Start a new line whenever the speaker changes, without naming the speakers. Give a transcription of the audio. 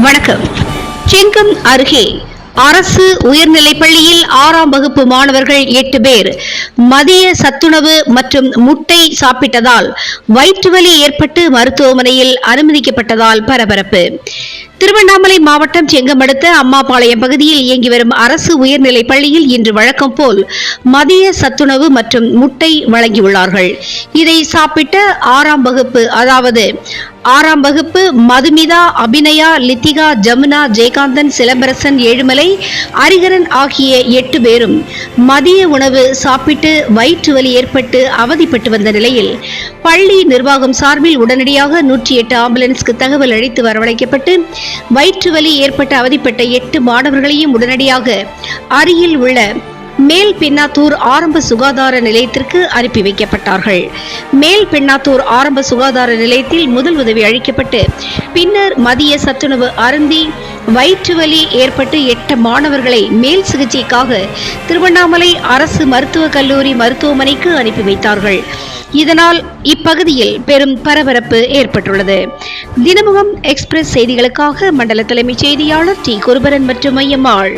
வணக்கம். செங்கம் அருகே அரசு உயர்நிலைப் பள்ளியில் 6ஆம் வகுப்பு மாணவர்கள் 8 பேர் மதிய சத்துணவு மற்றும் முட்டை சாப்பிட்டதால் வயிற்றுவலி ஏற்பட்டு மருத்துவமனையில் அனுமதிக்கப்பட்டதால் பரபரப்பு. திருவண்ணாமலை மாவட்டம் செங்கம் அடுத்த அம்மாபாளையம் பகுதியில் இயங்கி வரும் அரசு உயர்நிலைப் பள்ளியில் இன்று வழக்கம் போல் மதிய சத்துணவு மற்றும் முட்டை வழங்கியுள்ளார்கள். இதை சாப்பிட்ட 6ஆம் வகுப்பு அதாவது 6ஆம் வகுப்பு மதுமிதா, அபிநயா, லித்திகா, ஜமுனா, ஜெயகாந்தன், சிலம்பரசன், ஏழுமலை, அரிகரன் ஆகிய 8 பேரும் மதிய உணவு சாப்பிட்டு வயிற்று வலி ஏற்பட்டு அவதிப்பட்டு வந்த நிலையில் பள்ளி நிர்வாகம் சார்பில் உடனடியாக 108 ஆம்புலன்ஸ்க்கு தகவல் அளித்து வரவழைக்கப்பட்டு வயிற்று வலி ஏற்பட்டு அவதிப்பட்ட 8 மாணவர்களையும் உடனடியாக அருகில் உள்ள மேல் பெண்ணாத்தூர் ஆரம்ப சுகாதார நிலையத்திற்கு அனுப்பி வைக்கப்பட்டார்கள். மேல் பெண்ணாத்தூர் ஆரம்ப சுகாதார நிலையத்தில் முதல் உதவி அளிக்கப்பட்டு பின்னர் மதிய சத்துணவு அருந்தி வயிற்று வலி ஏற்பட்டு 8 மாணவர்களை மேல் சிகிச்சைக்காக திருவண்ணாமலை அரசு மருத்துவக் கல்லூரி மருத்துவமனைக்கு அனுப்பி வைத்தார்கள். இதனால் இப்பகுதியில் பெரும் பரபரப்பு ஏற்பட்டுள்ளது. தினமுகம் எக்ஸ்பிரஸ் செய்திகளுக்காக மண்டல தலைமைச் செய்தியாளர் டி. குருபரன் மற்றும் ஐயம்மாள்.